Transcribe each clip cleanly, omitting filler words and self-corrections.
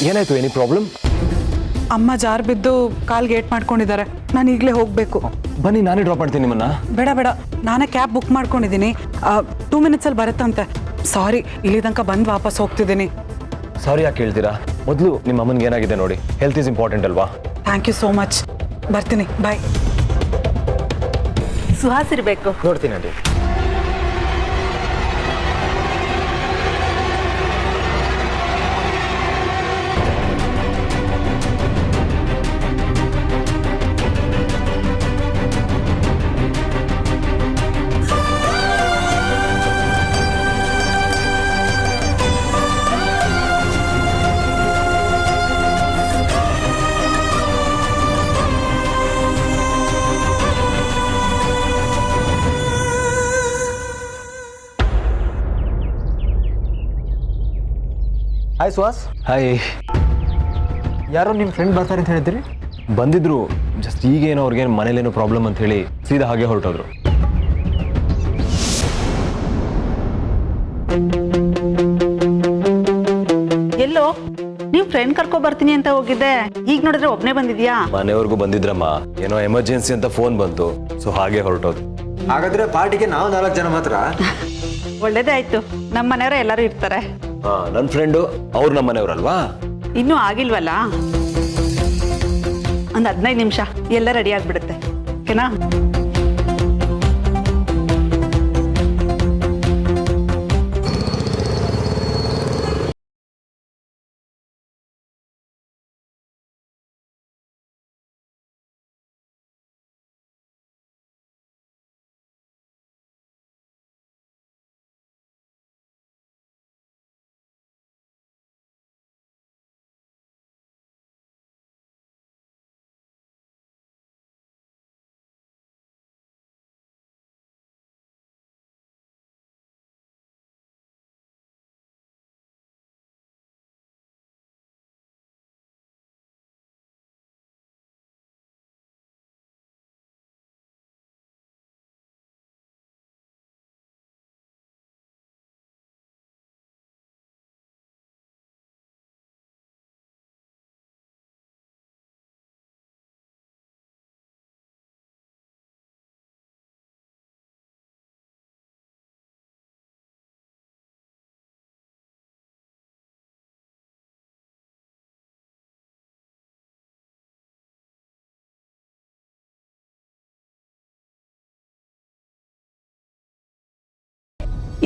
ಏನಾಯ್ತು? Any problem? ಅಮ್ಮ jar ಬಿದ್ದು ಕಾಲ್ಗೆ ಏಟ್ ಮಾಡ್ಕೊಂಡಿದ್ದಾರೆ. ನಾನು ಈಗಲೇ ಹೋಗಬೇಕು. ಬನ್ನಿ, ನಾನೇ ಡ್ರಾಪ್ ಮಾಡ್ತೀನಿ ನಿಮ್ಮನ್ನ. ಬೇಡ ಬೇಡ, ನಾನೇ ಕ್ಯಾಬ್ ಬುಕ್ ಮಾಡ್ಕೊಂಡಿದ್ದೀನಿ. 2 ಮಿನಿಟ್ಸಲ್ಲಿ ಬರುತ್ತಂತೆ. ಸಾರಿ, ಇಲ್ಲಿ ತನಕ ಬಂದು ವಾಪಸ್ ಹೋಗ್ತಿದ್ದೀನಿ. ಸಾರಿ ಯಾಕೆ ಹೇಳ್ತೀರಾ? ಮೊದಲು ನಿಮ್ಮ ಅಮ್ಮನಿಗೆ ಏನಾಗಿದೆ ನೋಡಿ. ಹೆಲ್ತ್ ಈಸ್ ಇಂಪಾರ್ಟೆಂಟ್ ಅಲ್ವಾ? Thank you so much. ಬರ್ತೀನಿ, ಬಾಯ್. ಸುಹಾಸ್ ಇರಬೇಕು. ನೋಡ್ತೀನಿ ಆಂಟಿ. ಹಾಯ್ ಸುಹಾಸ್. ಹಾಯ್. ಯಾರೋ ನಿಮ್ಮ ಫ್ರೆಂಡ್ ಬರ್ತಾರೆ ಅಂತ ಹೇಳಿದ್ರಿ? ಬಂದಿದ್ರು, ಜಸ್ಟ್ ಈಗೇನೋ ಅವ್ರಿಗೇನು ಮನೇಲೇನೋ ಪ್ರಾಬ್ಲಮ್ ಅಂತ ಹೇಳಿ ಸೀದಾ ಹಾಗೆ ಹೊರಟೋದ್ರು. ಎಲ್ಲೋ ನೀವು ಫ್ರೆಂಡ್ ಕರ್ಕೊ ಬರ್ತೀನಿ ಅಂತ ಹೋಗಿದ್ದೆ, ಈಗ ನೋಡಿದ್ರೆ ಒಬ್ನೇ ಬಂದಿದ್ಯಾ? ಮನೆಯವ್ರಿಗೂ ಬಂದಿದ್ರಮ್ಮ, ಏನೋ ಎಮರ್ಜೆನ್ಸಿ ಅಂತ ಫೋನ್ ಬಂತು, ಸೊ ಹಾಗೆ ಹೊರಟೋದು. ಹಾಗಾದ್ರೆ ಪಾರ್ಟಿಗೆ ನಾವು 4 ಜನ ಮಾತ್ರ? ಒಳ್ಳೇದೇ ಆಯ್ತು, ನಮ್ಮ ಮನೆಯವರೇ ಎಲ್ಲರೂ ಇರ್ತಾರೆ. ಹಾ, ನನ್ನ ಫ್ರೆಂಡು ಅವ್ರು ನಮ್ಮ ಮನೆಯವ್ರಲ್ವಾ? ಇನ್ನೂ ಆಗಿಲ್ವಲ್ಲ, ಒಂದು 15 ನಿಮಿಷ ಎಲ್ಲ ರೆಡಿ ಆಗ್ಬಿಡುತ್ತೆ. ಓಕೆನಾ?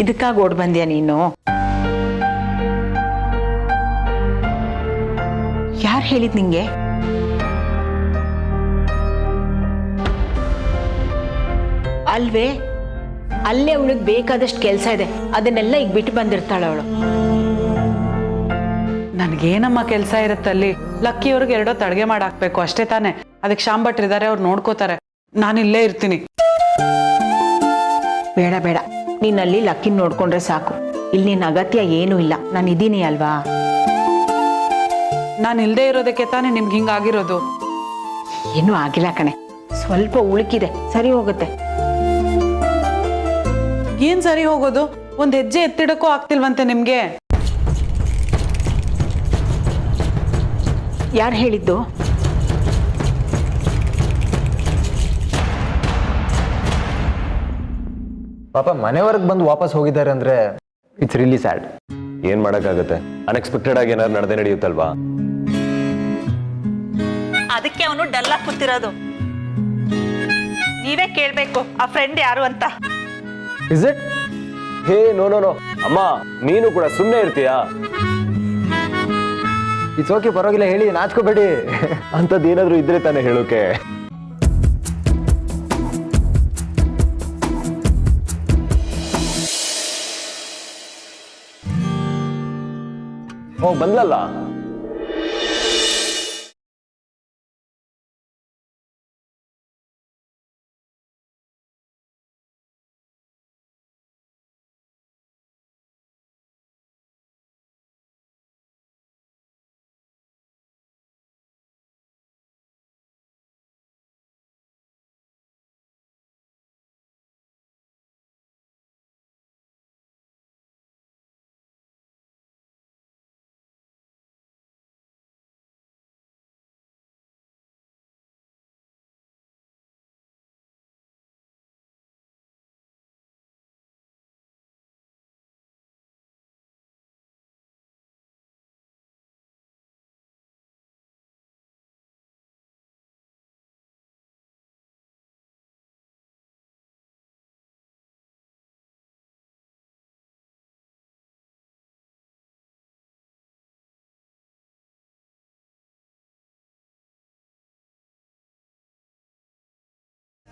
ಇದಕ್ಕಾಗಿ ಓಡ್ ಬಂದ್ಯಾ ನೀನು? ಯಾರು ಹೇಳಿದ್ ನಿಂಗೆ? ಅಲ್ವೇ, ಅಲ್ಲೇ ಅವಳಿಗೆ ಬೇಕಾದಷ್ಟು ಕೆಲಸ ಇದೆ, ಅದನ್ನೆಲ್ಲ ಈಗ ಬಿಟ್ಟು ಬಂದಿರ್ತಾಳ ಅವಳು. ನನಗೇನಮ್ಮ ಕೆಲಸ ಇರುತ್ತೆ ಅಲ್ಲಿ? ಲಕ್ಕಿಯವ್ರಿಗೆ 2 ಅಡುಗೆ ಮಾಡಾಕ್ಬೇಕು ಅಷ್ಟೇ ತಾನೆ. ಅದಕ್ಕೆ ಶಾಂಭಟ್ರಿದ್ದಾರೆ, ಅವ್ರು ನೋಡ್ಕೋತಾರೆ. ನಾನು ಇಲ್ಲೇ ಇರ್ತೀನಿ. ಬೇಡ ಬೇಡ, ನೀನಲ್ಲಿ ಲಕ್ಕಿನ ನೋಡ್ಕೊಂಡ್ರೆ ಸಾಕು. ಇಲ್ಲಿ ನಿನ್ನ ಅಗತ್ಯ ಏನೂ ಇಲ್ಲ, ನಾನು ಇದ್ದೀನಿ ಅಲ್ವಾ? ನಾನು ಇಲ್ಲದೆ ಇರೋದಕ್ಕೆ ತಾನೇ ನಿಮ್ಗೆ ಹಿಂಗಾಗಿರೋದು. ಏನೂ ಆಗಿಲ್ಲ ಕಣೆ, ಸ್ವಲ್ಪ ಉಳುಕಿದೆ, ಸರಿ ಹೋಗುತ್ತೆ. ಏನ್ ಸರಿ ಹೋಗೋದು? ಒಂದ್ ಹೆಜ್ಜೆ ಎತ್ತಿಡಕ್ಕೂ ಆಗ್ತಿಲ್ವಂತೆ ನಿಮ್ಗೆ? ಯಾರು ಹೇಳಿದ್ದು? ಪಾಪ ಮನೆವರೆಗೆ ಬಂದು ವಾಪಸ್ ಹೋಗಿದ್ದಾರೆ ಅಂದ್ರೆ ಇಟ್ಸ್ ರಿಯಲಿ ಸ್ಯಾಡ್. ಏನ್ ಮಾಡಕ್ಕಾಗತ್ತೆ, ಅನ್ಎಕ್ಸ್ಪೆಕ್ಟೆಡ್ ಆಗಿ ಏನಾದ್ರು ನಡೆದೇ ನಡೆಯುತ್ತಲ್ವಾ? ಅದಕ್ಕೆ ಅವನು ಡಲ್ ಆಗಿ ಕೂತಿರೋದು. ನೀವೇ ಕೇಳ್ಬೇಕು ಆ ಫ್ರೆಂಡ್ ಯಾರು ಅಂತ. Is it? Hey, no no no ಅಮ್ಮ, ನೀನು ಕೂಡ ಸುಮ್ಮನೆ ಇರ್ತೀಯಾ? ಇಟ್ಸ್ ಓಕೆ, ಪರವಾಗಿಲ್ಲ, ಹೇಳಿ, ನಾಚ್ಕೋಬೇಡಿ. ಅಂಥದ್ದು ಏನಾದ್ರು ಇದ್ರೆ ತಾನೇ ಹೇಳೋಕೆ. ಓ, ಬಂದ್ಲಲ್ಲ.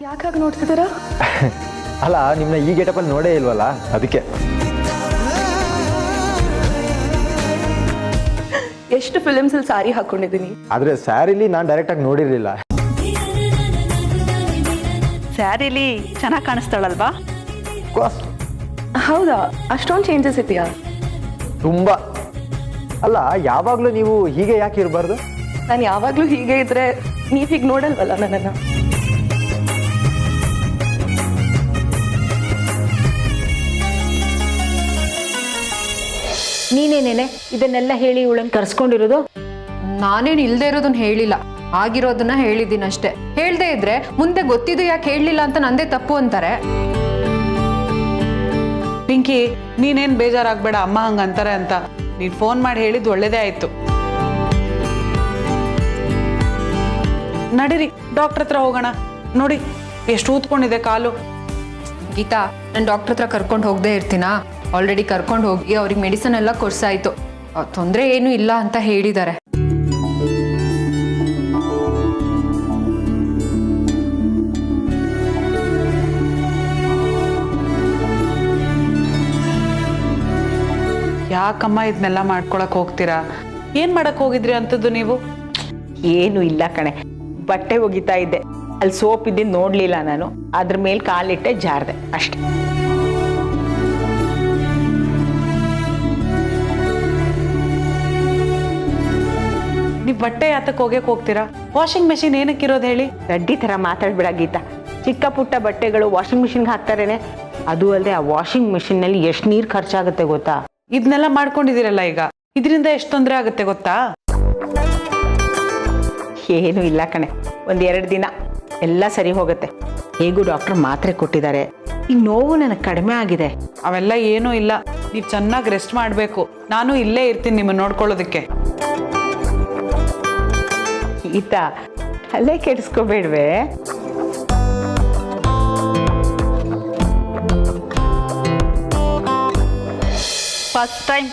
ಯಾಕಾಗಿ ನೋಡ್ತಿದ್ದೀರಾ? ಅಲ್ಲ ನಿಮ್ಮನ್ನ ಈ ಗೆಟಪಲ್ಲಿ ನೋಡೇ ಇಲ್ವಲ್ಲ ಅದಕ್ಕೆ. ಎಷ್ಟು ಫಿಲಿಮ್ಸಲ್ಲಿ ಸಾರಿ ಹಾಕೊಂಡಿದ್ದೀನಿ. ಆದರೆ ಸ್ಯಾರಿಲಿ ನಾನು ಡೈರೆಕ್ಟಾಗಿ ನೋಡಿರಲಿಲ್ಲ. ಸ್ಯಾರಿಲಿ ಚೆನ್ನಾಗಿ ಕಾಣಿಸ್ತಾಳಲ್ವಾ? ಹೌದಾ? ಅಷ್ಟೊಂದು ಚೇಂಜಸ್ ಇದೆಯಾ? ತುಂಬ. ಅಲ್ಲ ಯಾವಾಗಲೂ ನೀವು ಹೀಗೆ ಯಾಕೆ ಇರಬಾರ್ದು? ನಾನು ಯಾವಾಗಲೂ ಹೀಗೆ ಇದ್ರೆ ನೀವು ಹೀಗೆ ನೋಡಲ್ವಲ್ಲ ನನ್ನನ್ನು. ನೀನೇನೇನೆ ಇದನ್ನೆಲ್ಲ ಹೇಳಿ ಇವಳನ್ನು ಕರ್ಸ್ಕೊಂಡಿರೋದು? ನಾನೇನು ಇಲ್ದೇ ಇರೋದನ್ನ ಹೇಳಿಲ್ಲ, ಆಗಿರೋದನ್ನ ಹೇಳಿದ್ದೀನಿ ಅಷ್ಟೇ. ಹೇಳ್ದೇ ಇದ್ರೆ ಮುಂದೆ ಗೊತ್ತಿದ್ದು ಯಾಕೆ ಹೇಳಲಿಲ್ಲ ಅಂತ ನಂದೇ ತಪ್ಪು ಅಂತಾರೆ. ಪಿಂಕಿ, ನೀನೇನ್ ಬೇಜಾರಾಗ್ಬೇಡ, ಅಮ್ಮ ಹಂಗಂತಾರೆ ಅಂತ. ನೀನ್ ಫೋನ್ ಮಾಡಿ ಹೇಳಿದ್ದು ಒಳ್ಳೇದೇ ಆಯ್ತು. ನಡೀರಿ ಡಾಕ್ಟರ್ ಹತ್ರ ಹೋಗೋಣ. ನೋಡಿ ಎಷ್ಟು ಊದ್ಕೊಂಡಿದೆ ಕಾಲು. ಗೀತಾ, ನಾನು ಡಾಕ್ಟರ್ ಹತ್ರ ಕರ್ಕೊಂಡು ಹೋಗದೆ ಇರ್ತೀನಾ? ಆಲ್ರೆಡಿ ಕರ್ಕೊಂಡು ಹೋಗಿ ಅವ್ರಿಗೆ ಮೆಡಿಸನ್ ಎಲ್ಲ ಕೊಡ್ಸಾಯ್ತು. ತೊಂದರೆ ಏನೂ ಇಲ್ಲ ಅಂತ ಹೇಳಿದ್ದಾರೆ. ಯಾಕಮ್ಮ ಇದನ್ನೆಲ್ಲ ಮಾಡ್ಕೊಳಕ್ ಹೋಗ್ತೀರಾ? ಏನ್ ಮಾಡಕ್ ಹೋಗಿದ್ರಿ ಅಂತದ್ದು ನೀವು? ಏನು ಇಲ್ಲ ಕಣೆ, ಬಟ್ಟೆ ಒಗಿತಾ ಇದ್ದೆ, ಅಲ್ಲಿ ಸೋಪ್ ಇದ್ದಿದ್ದು ನೋಡ್ಲಿಲ್ಲ ನಾನು, ಅದ್ರ ಮೇಲೆ ಕಾಲಿಟ್ಟೆ ಜಾರ್ದೆ ಅಷ್ಟೆ. ನೀವ್ ಬಟ್ಟೆ ಯಾತಕ್ ಹೋಗಕ್ ಹೋಗ್ತೀರಾ? ವಾಷಿಂಗ್ ಮೆಷಿನ್ ಏನಕ್ಕಿರೋದು ಹೇಳಿ? ಗಡ್ಡಿ ತರ ಮಾತಾಡ್ಬಿಡ ಗೀತಾ. ಚಿಕ್ಕ ಪುಟ್ಟ ಬಟ್ಟೆಗಳು ವಾಷಿಂಗ್ ಮಿಷಿನ್ಗೆ ಹಾಕ್ತಾರೇನೆ. ಅದು ಅಲ್ಲದೆ ಆ ವಾಷಿಂಗ್ ಮಿಷಿನ್ ನಲ್ಲಿ ಎಷ್ಟು ನೀರು ಖರ್ಚಾಗುತ್ತೆ ಗೊತ್ತಾ? ಇದನ್ನೆಲ್ಲ ಮಾಡ್ಕೊಂಡಿದ್ದೀರಲ್ಲ ಈಗ, ಇದರಿಂದ ಎಷ್ಟು ತೊಂದರೆ ಆಗುತ್ತೆ ಗೊತ್ತಾ? ಏನು ಇಲ್ಲ ಕಣೆ, ಒಂದೆರಡು ದಿನ ಎಲ್ಲ ಸರಿ ಹೋಗುತ್ತೆ. ಹೇಗೂ ಡಾಕ್ಟರ್ ಮಾತ್ರೆ ಕೊಟ್ಟಿದ್ದಾರೆ, ಈಗ ನೋವು ನನಗೆ ಕಡಿಮೆ ಆಗಿದೆ. ಅವೆಲ್ಲ ಏನೂ ಇಲ್ಲ, ನೀವು ಚೆನ್ನಾಗಿ ರೆಸ್ಟ್ ಮಾಡಬೇಕು. ನಾನು ಇಲ್ಲೇ ಇರ್ತೀನಿ ನಿಮ್ಮನ್ನ ನೋಡ್ಕೊಳ್ಳೋದಕ್ಕೆ. ಈತ ಅಲ್ಲೇ ಕೆಡಿಸ್ಕೋಬೇಡ್ವೆ. ಫಸ್ಟ್ ಟೈಮ್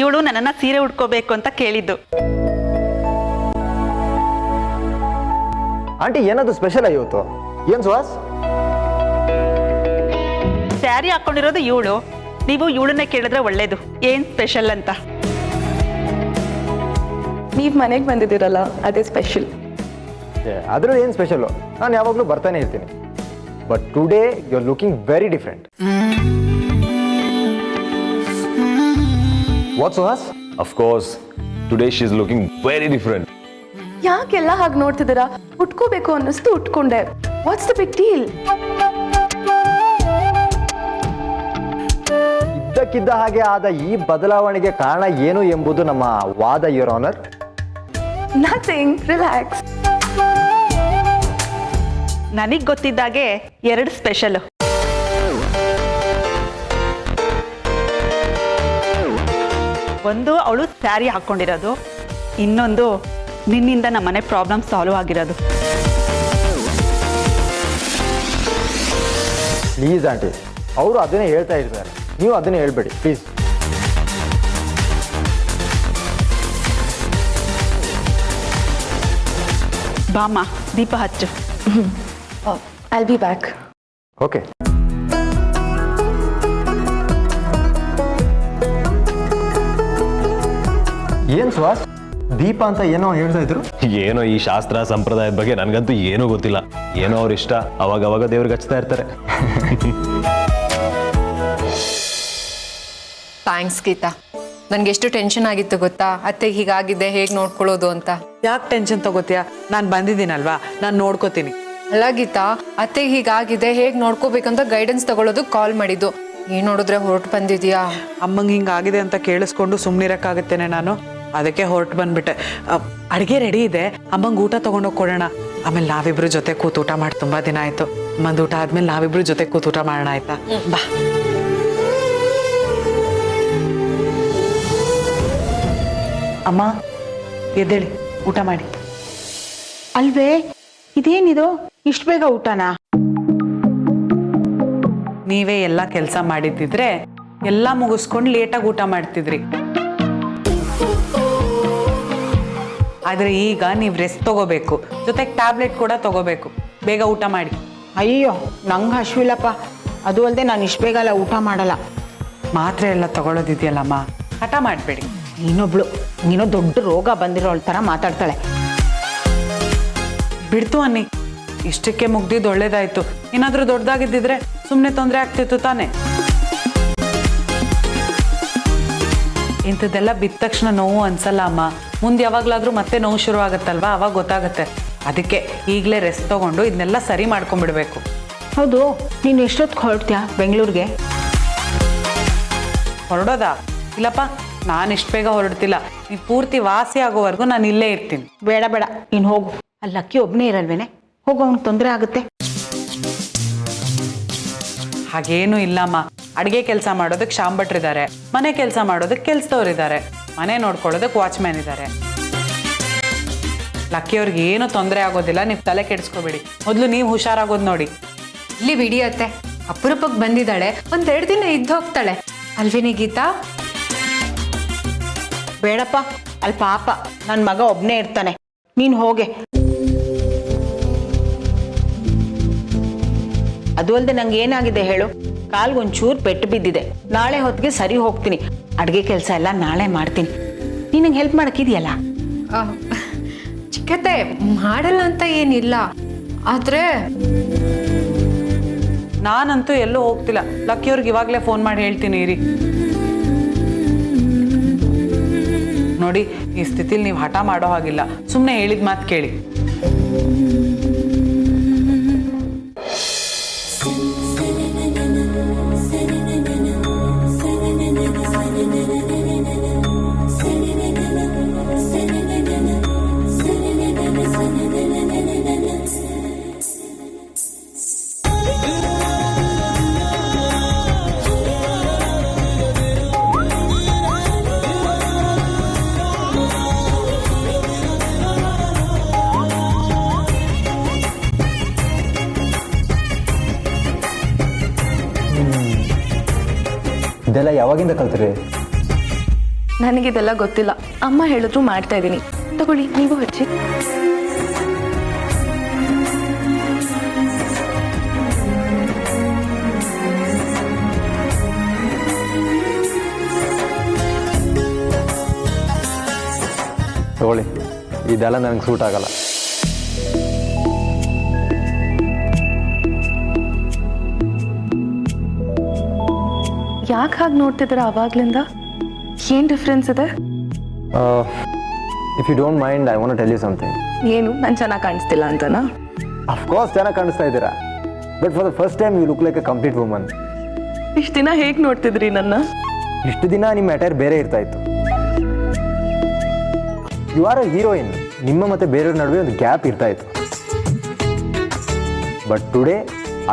ಇವಳು ನನ್ನನ್ನು ಸೀರೆ ಉಟ್ಕೋಬೇಕು ಅಂತ ಕೇಳಿದ್ದು. ಆಂಟಿ ಏನಾದ್ರು ಸ್ಪೆಷಲ್ ಇವತ್ತು? ಏನು ಸುಹಾಸ್? ಸ್ಯಾರಿ ಹಾಕೊಂಡಿರೋದು ಇವಳು, ನೀವು ಇವಳನ್ನೇ ಕೇಳಿದ್ರೆ ಒಳ್ಳೇದು, ಏನ್ ಸ್ಪೆಷಲ್ ಅಂತ. ನೀವು ಮನೆಗೆ ಬಂದಿದ್ದೀರಲ್ಲ, ಅದೇ ಸ್ಪೆಷಲ್. ಆದರೂ ಏನು ಸ್ಪೆಷಲ್ಲು? ನಾನು ಯಾವಾಗಲೂ ಬರ್ತಾನೆ ಇರ್ತೀನಿ. But today you are looking very different. What Suhas? Of course, today she is looking very different. ಯಾಕೆಲ್ಲ ಹಾಗೆ ನೋಡ್ತಿದ್ದೀರಾ? ಉಟ್ಕೋಬೇಕು ಅನ್ನಿಸ್ತು, ಉಟ್ಕೊಂಡೆ. What's the big deal? ಇದ್ದಕ್ಕಿದ್ದ ಹಾಗೆ ಆದ ಈ ಬದಲಾವಣೆಗೆ ಕಾರಣ ಏನು ಎಂಬುದು ನಮ್ಮ ವಾದ, ಯುವರ್ ಆನರ್. Nothing, relax. ನನಗೆ ಗೊತ್ತಿದ್ದಾಗೆ ಎರಡು ಸ್ಪೆಷಲು. ಒಂದು ಅವಳು ಸ್ಯಾರಿ ಹಾಕ್ಕೊಂಡಿರೋದು, ಇನ್ನೊಂದು ನಿನ್ನಿಂದ ನಮ್ಮ ಮನೆ ಪ್ರಾಬ್ಲಮ್ ಸಾಲ್ವ್ ಆಗಿರೋದು. ಪ್ಲೀಸ್ ಆಂಟಿ, ಅವರು ಅದನ್ನೇ ಹೇಳ್ತಾ ಇರ್ತಾರೆ, ನೀವು ಅದನ್ನೇ ಹೇಳ್ಬೇಡಿ ಪ್ಲೀಸ್. ಬಾಮ್ಮ, ದೀಪ ಹಚ್ಚು. I'll be back. ಓಕೆ. ಏನು ಸುಹಾಸ್, ದೀಪ ಅಂತ ಏನೋ ಹೇಳ್ತಾ ಇದ್ರು? ಏನೋ ಈ ಶಾಸ್ತ್ರ ಸಂಪ್ರದಾಯದ ಬಗ್ಗೆ ನನಗಂತೂ ಏನೂ ಗೊತ್ತಿಲ್ಲ. ಏನೋ ಅವ್ರ ಇಷ್ಟ, ಅವಾಗ ದೇವ್ರಿಗೆ ಹಚ್ತಾ ಇರ್ತಾರೆ. ಥ್ಯಾಂಕ್ಸ್ ಗೀತಾ. ನನಗೆ ಎಷ್ಟು ಟೆನ್ಷನ್ ಆಗಿತ್ತು ಗೊತ್ತಾ, ಅತ್ತೆ ಹೀಗಾಗಿದೆ, ಹೇಗೆ ನೋಡ್ಕೊಳ್ಳೋದು ಅಂತ. ಯಾಕೆ ಟೆನ್ಷನ್ ತಗೋತೀಯಾ? ನಾನು ಬಂದಿದ್ದೀನಲ್ವಾ, ನಾನು ನೋಡ್ಕೋತೀನಿ. ಅಲ್ಲ ಗೀತಾ, ಅತ್ತೆ ಹೀಗಾಗಿದೆ, ಹೇಗೆ ನೋಡ್ಕೋಬೇಕಂತ ಗೈಡೆನ್ಸ್ ತಗೊಳ್ಳೋದು ಕಾಲ್ ಮಾಡಿದ್ದು. ನೀನು ನೋಡಿದ್ರೆ ಹೊರಟು ಬಂದಿದ್ಯಾ? ಅಮ್ಮಂಗೆ ಹಿಂಗಾಗಿದೆ ಅಂತ ಕೇಳಿಸ್ಕೊಂಡು ಸುಮ್ಮನಿರಕ್ಕಾಗತ್ತೇನೆ ನಾನು, ಅದಕ್ಕೆ ಹೊರಟು ಬಂದ್ಬಿಟ್ಟೆ. ಅಡುಗೆ ರೆಡಿ ಇದೆ, ಅಮ್ಮಂಗೆ ಊಟ ತೊಗೊಂಡೋಗಿ ಕೊಡೋಣ. ಆಮೇಲೆ ನಾವಿಬ್ರು ಜೊತೆ ಕೂತು ಊಟ ಮಾಡಿ ತುಂಬ ದಿನ ಆಯಿತು. ಅಮ್ಮಂದು ಊಟ ಆದ್ಮೇಲೆ ನಾವಿಬ್ರು ಜೊತೆ ಕೂತು ಊಟ ಮಾಡೋಣ, ಆಯ್ತಾ? ಬಾ. ಅಮ್ಮ ಎದ್ದೇಳಿ, ಊಟ ಮಾಡಿ. ಅಲ್ವೇ, ಇದೇನಿದು ಇಷ್ಟು ಬೇಗ ಊಟನಾ? ನೀವೇ ಎಲ್ಲ ಕೆಲಸ ಮಾಡಿದ್ದಿದ್ರೆ ಎಲ್ಲ ಮುಗಿಸ್ಕೊಂಡು ಲೇಟಾಗಿ ಊಟ ಮಾಡ್ತಿದ್ರಿ. ಆದರೆ ಈಗ ನೀವು ರೆಸ್ಟ್ ತಗೋಬೇಕು, ಜೊತೆಗೆ ಟ್ಯಾಬ್ಲೆಟ್ ಕೂಡ ತಗೋಬೇಕು. ಬೇಗ ಊಟ ಮಾಡಿ. ಅಯ್ಯೋ ನಂಗೆ ಹಶ್ವಿಲ್ಲಪ್ಪ. ಅದು ಅಲ್ಲದೆ ನಾನು ಇಷ್ಟು ಬೇಗ ಎಲ್ಲ ಊಟ ಮಾಡಲ್ಲ. ಮಾತ್ರೆ ಎಲ್ಲ ತಗೊಳ್ಳೋದಿದೆಯಲ್ಲಮ್ಮ, ಹಠ ಮಾಡಬೇಡಿ. ನೀನೋ ದೊಡ್ಡ ರೋಗ ಬಂದಿರೋಳ ಥರ ಮಾತಾಡ್ತಾಳೆ. ಬಿಡ್ತು ಅನ್ನಿ, ಇಷ್ಟಕ್ಕೆ ಮುಗ್ದಿದ್ದು ಒಳ್ಳೇದಾಯ್ತು. ಏನಾದರೂ ದೊಡ್ಡದಾಗಿದ್ದಿದ್ರೆ ಸುಮ್ಮನೆ ತೊಂದರೆ ಆಗ್ತಿತ್ತು ತಾನೆ. ಇಂಥದ್ದೆಲ್ಲ ಬಿದ್ದ ತಕ್ಷಣ ನೋವು ಅನ್ಸಲ್ಲ ಅಮ್ಮ. ಮುಂದೆ ಯಾವಾಗಲಾದ್ರೂ ಮತ್ತೆ ನೋವು ಶುರು ಆಗುತ್ತಲ್ವಾ, ಅವಾಗ ಗೊತ್ತಾಗುತ್ತೆ. ಅದಕ್ಕೆ ಈಗಲೇ ರೆಸ್ಟ್ ತಗೊಂಡು ಇದನ್ನೆಲ್ಲ ಸರಿ ಮಾಡ್ಕೊಂಡ್ಬಿಡ್ಬೇಕು. ಹೌದು, ನೀನು ಎಷ್ಟೊತ್ತಿಗೆ ಹೊರಡ್ತೀಯಾ ಬೆಂಗಳೂರಿಗೆ? ಹೊರಡೋದಾ? ಇಲ್ಲಪ್ಪ, ನಾನು ಇಷ್ಟು ಬೇಗ ಹೊರಡ್ತಿಲ್ಲ. ನೀವು ಪೂರ್ತಿ ವಾಸಿ ಆಗೋವರೆಗೂ ನಾನು ಇಲ್ಲೇ ಇರ್ತೀನಿ. ಬೇಡ ನೀನು ಹೋಗು. ಅಲ್ಲಿ ಅಕ್ಕಿ ಒಬ್ಬನೇ ಇರಲ್ವೇನೆ, ಹೋಗು, ಅವ್ನಿಗೆ ತೊಂದರೆ ಆಗುತ್ತೆ. ಹಾಗೇನೂ ಇಲ್ಲಮ್ಮ. ಅಡುಗೆ ಕೆಲಸ ಮಾಡೋದಕ್ಕೆ ಶಾಂಭಟ್ರಿದ್ದಾರೆ, ಮನೆ ಕೆಲಸ ಮಾಡೋದಕ್ಕೆ ಕೆಲಸದವ್ರಿದ್ದಾರೆ, ಮನೆ ನೋಡ್ಕೊಳ್ಳೋದಕ್ಕೆ ವಾಚ್ಮ್ಯಾನ್ ಇದ್ದಾರೆ. ಲಕ್ಕಿಯವ್ರಿಗೆ ಏನೂ ತೊಂದರೆ ಆಗೋದಿಲ್ಲ, ನೀವು ತಲೆ ಕೆಡಿಸ್ಕೋಬೇಡಿ. ಮೊದಲು ನೀವು ಹುಷಾರಾಗೋದು ನೋಡಿ. ಇಲ್ಲಿ ಬಿಡಿಯತ್ತೆ, ಅಪರೂಪಕ್ಕೆ ಬಂದಿದ್ದಾಳೆ, 1-2 ದಿನ ಇದ್ದು ಹೋಗ್ತಾಳೆ ಅಲ್ವೇನಿ ಗೀತಾ? ಬೇಡಪ್ಪ, ಅಲ್ಲಿ ಪಾಪ ನನ್ನ ಮಗ ಒಬ್ಬನೇ ಇರ್ತಾನೆ, ನೀನು ಹೋಗೆ. ಅದು ಅಲ್ಲದೆ ನಂಗೆ ಏನಾಗಿದೆ ಹೇಳು, ಕಾಲ್ಗೊಂಚೂರು ಪೆಟ್ಟು ಬಿದ್ದಿದೆ. ನಾಳೆ ಹೊತ್ತಿಗೆ ಸರಿ ಹೋಗ್ತೀನಿ. ಅಡುಗೆ ಕೆಲಸ ಎಲ್ಲ ನಾಳೆ ಮಾಡ್ತೀನಿ. ನೀನಂಗೆ ಹೆಲ್ಪ್ ಮಾಡೋಕ್ಕಿದೆಯಲ್ಲ? ಚಿಕ್ಕತ್ತೆ, ಮಾಡಲ್ಲ ಅಂತ ಏನಿಲ್ಲ, ಆದ್ರೆ ನಾನಂತೂ ಎಲ್ಲೂ ಹೋಗ್ತಿಲ್ಲ. ಲಕ್ಕಿಯವ್ರಿಗೆ ಇವಾಗಲೇ ಫೋನ್ ಮಾಡಿ ಹೇಳ್ತೀನಿ ಇರಿ. ನೋಡಿ, ಈ ಸ್ಥಿತಿಲಿ ನೀವು ಹಠ ಮಾಡೋ ಹಾಗಿಲ್ಲ. ಸುಮ್ಮನೆ ಹೇಳಿದ ಮಾತು ಕೇಳಿ. ಇದೆಲ್ಲ ಯಾವಾಗಿಂದ ಕಲ್ತ್ರಿ? ನನಗಿದೆಲ್ಲ ಗೊತ್ತಿಲ್ಲ, ಅಮ್ಮ ಹೇಳಿದ್ರು ಮಾಡ್ತಾ ಇದ್ದೀನಿ. ತಗೊಳ್ಳಿ, ನೀವು ಹಚ್ಚಿ. ತಗೊಳ್ಳಿ, ಇದೆಲ್ಲ ನನಗೆ ಸೂಟ್ ಆಗಲ್ಲ. ಯಾಕೆ ಹಾಗೆ ನೋಡ್ತಿದ್ದೀರಾ ಆವಾಗ್ಲಿಂದ? ಏನು ಡಿಫ್ರೆನ್ಸ್ ಇದೆ? If you don't mind, I want to tell you something. ಏನು, ನಾನು ಚೆನ್ನಾಗಿ ಕಾಣಿಸ್ತಿಲ್ಲ ಅಂತನಾ? ಅಫ್ಕೋರ್ಸ್ ಚೆನ್ನಾಗಿ ಕಾಣಿಸ್ತಾ ಇದ್ದೀರಾ, but for the first time you look like a complete woman. ಇಷ್ಟು ದಿನ ಹೇಗೆ ನೋಡ್ತಿದ್ರಿ ನನ್ನ? ಇಷ್ಟು ದಿನ ನಿಮ್ಮ ಅಟೈರ್ ಬೇರೆ ಇರ್ತಾ ಇತ್ತು. You are a heroine. ನಿಮ್ಮ ಮತ್ತು ಬೇರೆಯವ್ರ ನಡುವೆ ಒಂದು ಗ್ಯಾಪ್ ಇರ್ತಾ ಇತ್ತು. ಬಟ್ ಟುಡೇ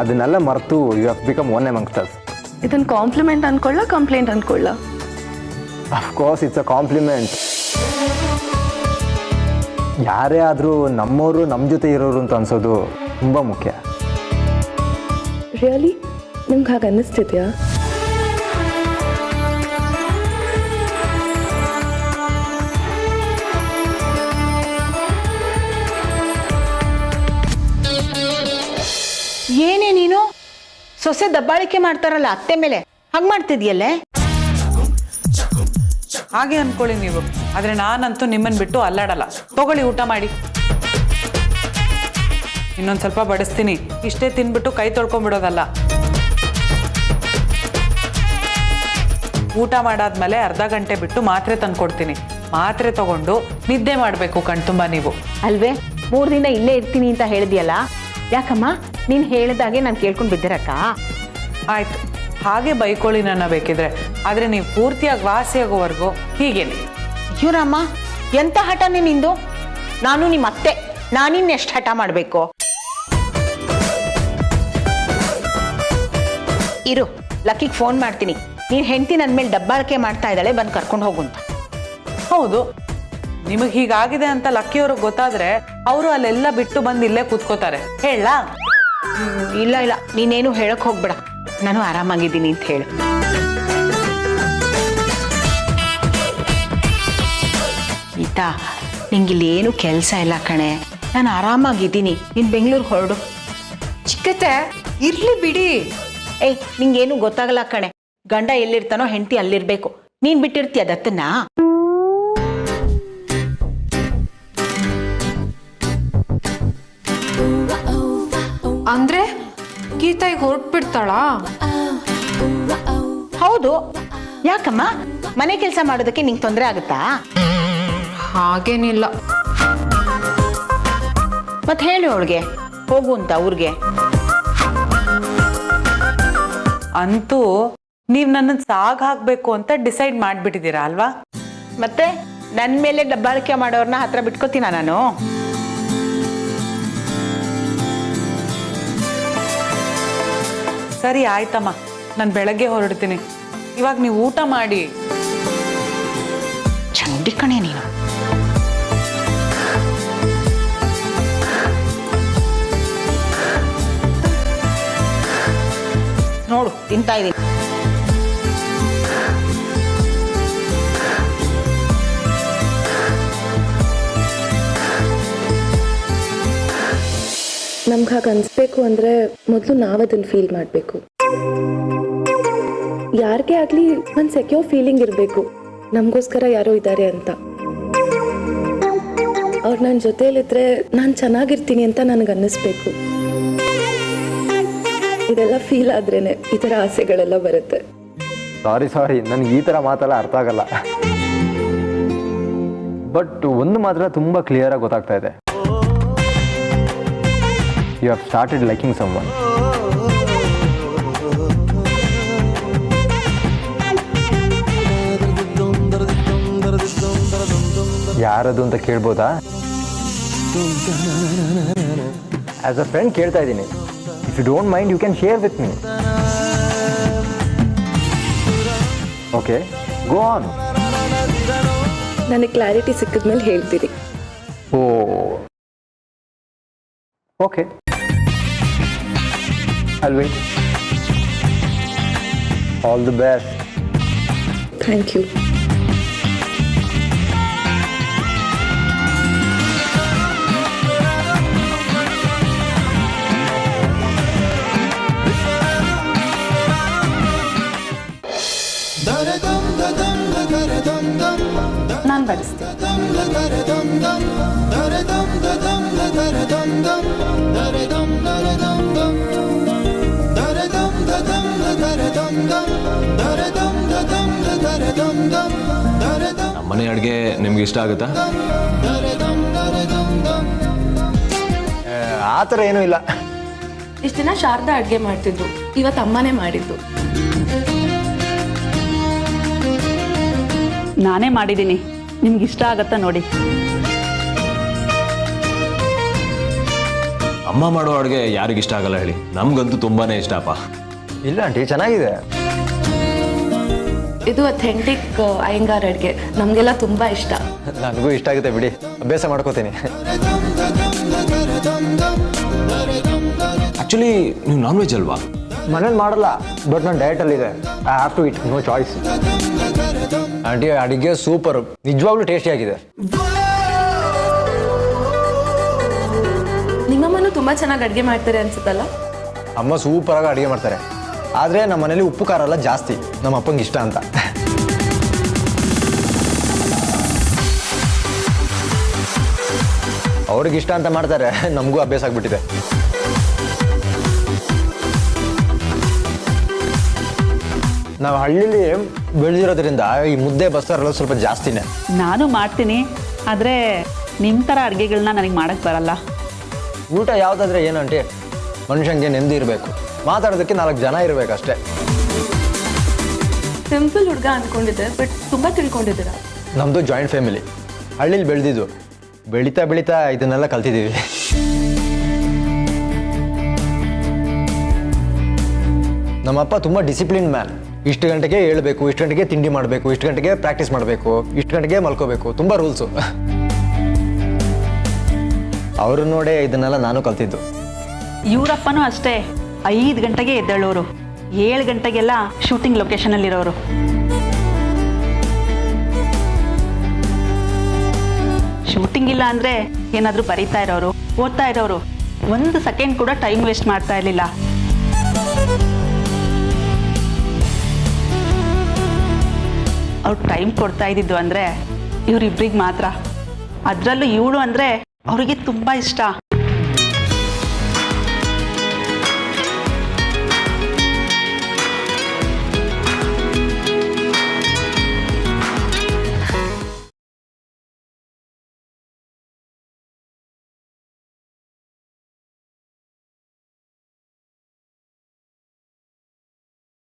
ಅದನ್ನೆಲ್ಲ ಮರೆತು you have become one amongst us. ಇದನ್ನು ಕಾಂಪ್ಲಿಮೆಂಟ್ ಅನ್ಕೊಳ್ಳ, ಕಂಪ್ಲೇಂಟ್ ಅನ್ಕೊಳ್ಳ? Of course it's a compliment. ಯಾರೇ ಆದರೂ ನಮ್ಮವರು ನಮ್ಮ ಜೊತೆ ಇರೋರು ಅಂತ ಅನ್ಸೋದು ತುಂಬ ಮುಖ್ಯ. ರಿಯಲಿ ನಿಮ್ಗೆ ಹಾಗೆ ಅನ್ನಿಸ್ತಿದ್ಯಾ? ಏನೇ ನೀನು ಸೊಸೆ ದಬ್ಬಾಳಿಕೆ ಮಾಡ್ತಾರಲ್ಲ ಅತ್ತೆ ಮೇಲೆ, ಹಂಗೆ ಮಾಡ್ತಿದ್ಯಲ್ಲೇ? ಹಾಗೆ ಅನ್ಕೊಳ್ಳಿ ನೀವು, ಆದರೆ ನಾನಂತೂ ನಿಮ್ಮನ್ನು ಬಿಟ್ಟು ಅಲ್ಲಾಡಲ್ಲ. ತಗೊಳ್ಳಿ, ಊಟ ಮಾಡಿ. ಇನ್ನೊಂದು ಸ್ವಲ್ಪ ಬಡಿಸ್ತೀನಿ. ಇಷ್ಟೇ ತಿನ್ಬಿಟ್ಟು ಕೈ ತೊಳ್ಕೊಂಡ್ಬಿಡೋದಲ್ಲ. ಊಟ ಮಾಡಾದ್ಮೇಲೆ ಅರ್ಧ ಗಂಟೆ ಬಿಟ್ಟು ಮಾತ್ರೆ ತಂದ್ಕೊಡ್ತೀನಿ. ಮಾತ್ರೆ ತಗೊಂಡು ನಿದ್ದೆ ಮಾಡಬೇಕು ಕಣ್ತುಂಬ ನೀವು. ಅಲ್ವೇ, 3 ದಿನ ಇಲ್ಲೇ ಇರ್ತೀನಿ ಅಂತ ಹೇಳಿದ್ಯಲ್ಲ, ಯಾಕಮ್ಮ? ನೀನು ಹೇಳಿದಾಗೆ ನಾನು ಕೇಳ್ಕೊಂಡು ಬಿದ್ದಿರಕ್ಕ? ಆಯ್ತು, ಹಾಗೆ ಬೈಕೊಳ್ಳಿ ನನ್ನ ಬೇಕಿದ್ರೆ, ಆದರೆ ನೀವು ಪೂರ್ತಿಯಾಗಿ ವಾಸಿಯಾಗೋವರೆಗೂ ಹೀಗೇನೆ. ಇವರಮ್ಮ, ಎಂಥ ಹಠನೇ ನಿಂದು? ನಾನು ನಿಮ್ಮ ಅತ್ತೆ, ನಾನಿನ್ನೆಷ್ಟು ಹಠ ಮಾಡಬೇಕು? ಇರು, ಲಕ್ಕಿಗೆ ಫೋನ್ ಮಾಡ್ತೀನಿ. ನೀನು ಹೆಂಡತಿ ನನ್ನ ಮೇಲೆ ದಬ್ಬಾಳಿಕೆ ಮಾಡ್ತಾ ಇದ್ದಾಳೆ, ಬಂದು ಕರ್ಕೊಂಡು ಹೋಗು ಅಂತ. ಹೌದು, ನಿಮಗೆ ಹೀಗಾಗಿದೆ ಅಂತ ಲಕ್ಕಿಯವ್ರಿಗೆ ಗೊತ್ತಾದ್ರೆ ಅವರು ಅಲ್ಲೆಲ್ಲ ಬಿಟ್ಟು ಬಂದು ಇಲ್ಲೇ ಕೂತ್ಕೋತಾರೆ. ಹೇಳ? ಇಲ್ಲ ಇಲ್ಲ, ನೀನೇನು ಹೇಳಕ್ ಹೋಗ್ಬೇಡ, ನಾನು ಆರಾಮಾಗಿದ್ದೀನಿ ಅಂತ ಹೇಳು. ಗೀತಾ, ನಿಂಗಿಲ್ಲಿ ಏನು ಕೆಲಸ ಇಲ್ಲ ಕಣೆ, ನಾನು ಆರಾಮಾಗಿದ್ದೀನಿ. ನೀನು ಬೆಂಗಳೂರಿಗೆ ಹೊರಡು. ಚಿಕ್ಕತ್ತೆ, ಅತ್ತೆ ಇರ್ಲಿ ಬಿಡಿ. ಏಯ್ ನಿಂಗೇನು ಗೊತ್ತಾಗಲ್ಲ ಕಣೆ. ಗಂಡ ಎಲ್ಲಿರ್ತಾನೋ ಹೆಂಡತಿ ಅಲ್ಲಿರ್ಬೇಕು. ನೀನ್ ಬಿಟ್ಟಿರ್ತೀಯ ದತ್ತನ್ನ? ಅಂದ್ರೆ ಗೀತಾ ಈಗ ಹೊರಟ್ಬಿಡ್ತಾಳಾ? ಹೌದು. ಯಾಕಮ್ಮ, ಮನೆ ಕೆಲಸ ಮಾಡೋದಕ್ಕೆ ನಿಂಗೆ ತೊಂದರೆ ಆಗುತ್ತಾ? ಹಾಗೇನಿಲ್ಲ. ಮತ್ತೆ ಹೇಳು ಅವಳಿಗೆ ಹೋಗು ಅಂತ ಊರಿಗೆ. ಅಂತೂ ನೀವ್ ನನ್ನ ಸಾಗ್ ಹಾಕ್ಬೇಕು ಅಂತ ಡಿಸೈಡ್ ಮಾಡ್ಬಿಟ್ಟಿದ್ದೀರಾ ಅಲ್ವಾ? ಮತ್ತೆ ನನ್ನ ಮೇಲೆ ದಬ್ಬಾಳಿಕೆ ಮಾಡೋರ್ನ ಹತ್ರ ಬಿಟ್ಕೋತೀನ ನಾನು? ಸರಿ ಆಯ್ತಮ್ಮ, ನಾನು ಬೆಳಗ್ಗೆ ಹೊರಡ್ತೀನಿ. ಇವಾಗ ನೀವು ಊಟ ಮಾಡಿ. ಚಂಡಿ ಕಣೆ ನೀನು. ನೋಡು ತಿಂತಾ ಇದೀನಿ. ನಮ್ಗೆ ಹಾಗೆ ಅನಿಸ್ಬೇಕು ಅಂದರೆ ಮೊದಲು ನಾವು ಅದನ್ನು ಫೀಲ್ ಮಾಡಬೇಕು. ಯಾರಿಗೇ ಆಗಲಿ ಒಂದು ಸೆಕ್ಯೂರ್ ಫೀಲಿಂಗ್ ಇರಬೇಕು, ನಮಗೋಸ್ಕರ ಯಾರೋ ಇದ್ದಾರೆ ಅಂತ. ಅವ್ರು ನನ್ನ ಜೊತೆಯಲ್ಲಿದ್ದರೆ ನಾನು ಚೆನ್ನಾಗಿರ್ತೀನಿ ಅಂತ ನನಗೆ ಅನ್ನಿಸ್ಬೇಕು. ಇದೆಲ್ಲ ಫೀಲ್ ಆದ್ರೇನೆ ಈ ಥರ ಆಸೆಗಳೆಲ್ಲ ಬರುತ್ತೆ. ಸಾರಿ ನನಗೆ ಈ ಥರ ಮಾತೆಲ್ಲ ಅರ್ಥ ಆಗಲ್ಲ. ಬಟ್ ಒಂದು ಮಾತ್ರ ತುಂಬ ಕ್ಲಿಯರಾಗಿ ಗೊತ್ತಾಗ್ತಾ ಇದೆ. You have started liking someone. ಯಾರದು ಅಂತ ಕೇಳ್ಬೋದಾ? ಆಸ್ ಅ ಫ್ರೆಂಡ್ ಕೇಳ್ತಾ ಇದ್ದೀನಿ. If you don't mind you can share with me. Okay, go on. ನನಗೆ ಕ್ಲಾರಿಟಿ ಸಿಕ್ಕಿದ್ಮೇಲೆ ಹೇಳ್ತೀರಿ. Oh okay, I'll wait. All the best. Thank you. ನಾನು ಬಡಿಸ್ತೀನಿ. ನಮ್ಮನೆ ಅಡುಗೆ ನಿಮ್ಗೆ ಇಷ್ಟ ಆಗುತ್ತಾ? ಆ ಥರ ಏನೂ ಇಲ್ಲ. ಇಷ್ಟು ದಿನ ಶಾರದಾ ಅಡುಗೆ ಮಾಡ್ತಿದ್ರು, ಇವತ್ತು ಅಮ್ಮನೇ ಮಾಡಿದ್ದು. ನಾನೇ ಮಾಡಿದ್ದೀನಿ, ನಿಮ್ಗೆ ಇಷ್ಟ ಆಗತ್ತಾ ನೋಡಿ. ಅಮ್ಮ ಮಾಡೋ ಅಡುಗೆ ಯಾರಿಗಿಷ್ಟ ಆಗಲ್ಲ ಹೇಳಿ? ನಮ್ಗಂತೂ ತುಂಬಾನೇ ಇಷ್ಟಪ್ಪ. ಇಲ್ಲ ಆಂಟಿ, ಚೆನ್ನಾಗಿದೆ. ಇದು ಅಥೆಂಟಿಕ್ ಅಯ್ಯಂಗಾರ್ ಅಡುಗೆ, ನಮಗೆಲ್ಲ ತುಂಬ ಇಷ್ಟ. ನನಗೂ ಇಷ್ಟ ಆಗುತ್ತೆ ಬಿಡಿ, ಅಭ್ಯಾಸ ಮಾಡ್ಕೋತೀನಿ. ಆಕ್ಚುಲಿ ನೀವು ನಾನ್ ವೆಜ್ ಅಲ್ವಾ? ಮನೇಲಿ ಮಾಡಲ್ಲ, ಬಟ್ ನಾನು ಡಯಟಲ್ಲಿದೆ. I have to eat, no choice. Aunty ಅಡುಗೆ ಸೂಪರ್, ನಿಜವಾಗ್ಲೂ ಟೇಸ್ಟಿಯಾಗಿದೆ. ನಿಮ್ಮಮ್ಮನೂ ತುಂಬ ಚೆನ್ನಾಗಿ ಅಡುಗೆ ಮಾಡ್ತಾರೆ ಅನ್ಸುತ್ತಲ್ಲ? ಅಮ್ಮ ಸೂಪರಾಗಿ ಅಡುಗೆ ಮಾಡ್ತಾರೆ, ಆದರೆ ನಮ್ಮ ಮನೇಲಿ ಉಪ್ಪು ಖಾರ ಎಲ್ಲ ಜಾಸ್ತಿ, ನಮ್ಮ ಅಪ್ಪಂಗೆ ಇಷ್ಟ ಅಂತ. ಅವ್ರಿಗೆ ಇಷ್ಟ ಅಂತ ಮಾಡ್ತಾರೆ, ನಮಗೂ ಅಭ್ಯಾಸ ಆಗ್ಬಿಟ್ಟಿದೆ. ನಾವು ಹಳ್ಳಿಲಿ ಬೆಳೆದಿರೋದ್ರಿಂದ ಈ ಮುದ್ದೆ ಬಸ್ಸಾರೆಲ್ಲ ಸ್ವಲ್ಪ ಜಾಸ್ತಿನೇ. ನಾನು ಮಾಡ್ತೀನಿ, ಆದರೆ ನಿಮ್ಮ ಥರ ಅಡುಗೆಗಳನ್ನ ನನಗೆ ಮಾಡೋಕ್ಕೆ ಬರಲ್ಲ. ಊಟ ಯಾವುದಾದ್ರೆ ಏನಂಟಿ, ಮನುಷ್ಯಂಗೆ ನೆಮ್ಮದಿ ಇರಬೇಕು, ಮಾತಾಡೋದಕ್ಕೆ 4 ಜನ ಇರಬೇಕಷ್ಟೇ. ಸಿಂಪಲ್ ಹುಡುಗ ಅಂದ್ಕೊಂಡಿದ್ದೆ, ಬಟ್ ತುಂಬ ತಿಳ್ಕೊಂಡಿದ್ದೀರ. ನಮ್ಮದು ಜಾಯಿಂಟ್ ಫ್ಯಾಮಿಲಿ, ಹಳ್ಳಿಲಿ ಬೆಳೆದಿದ್ದು. ಬೆಳೀತಾ ಬೆಳೀತಾ ಇದನ್ನೆಲ್ಲ ಕಲ್ತಿದ್ದೀವಿ. ನಮ್ಮಪ್ಪ ತುಂಬ ಡಿಸಿಪ್ಲಿನ್ ಮ್ಯಾನ್. ಇಷ್ಟು ಗಂಟೆಗೆ ಏಳಬೇಕು, ಇಷ್ಟು ಗಂಟೆಗೆ ತಿಂಡಿ ಮಾಡಬೇಕು, ಇಷ್ಟು ಗಂಟೆಗೆ ಪ್ರಾಕ್ಟೀಸ್ ಮಾಡಬೇಕು, ಇಷ್ಟು ಗಂಟೆಗೆ ಮಲ್ಕೋಬೇಕು, ತುಂಬ ರೂಲ್ಸು. ಅವ್ರನ್ನ ನೋಡೇ ಇದನ್ನೆಲ್ಲ ನಾನು ಕಲ್ತಿದ್ದು. ಇವರಪ್ಪನೂ ಅಷ್ಟೇ, 5 ಗಂಟೆಗೆ ಎದ್ದೇಳೋರು, 7 ಗಂಟೆಗೆಲ್ಲ ಶೂಟಿಂಗ್ ಲೊಕೇಶನಲ್ಲಿರೋರು. ಶೂಟಿಂಗ್ ಇಲ್ಲ ಅಂದರೆ ಏನಾದರೂ ಬರೀತಾ ಇರೋರು, ಓದ್ತಾ ಇರೋರು, ಒಂದು ಸೆಕೆಂಡ್ ಕೂಡ ಟೈಮ್ ವೇಸ್ಟ್ ಮಾಡ್ತಾ ಇರಲಿಲ್ಲ. ಅವ್ರು ಟೈಮ್ ಕೊಡ್ತಾ ಇದ್ದಿದ್ದು ಅಂದರೆ ಇವರಿಬ್ರಿಗೆ ಮಾತ್ರ. ಅದರಲ್ಲೂ ಇವಳು ಅಂದರೆ ಅವರಿಗೆ ತುಂಬ ಇಷ್ಟ.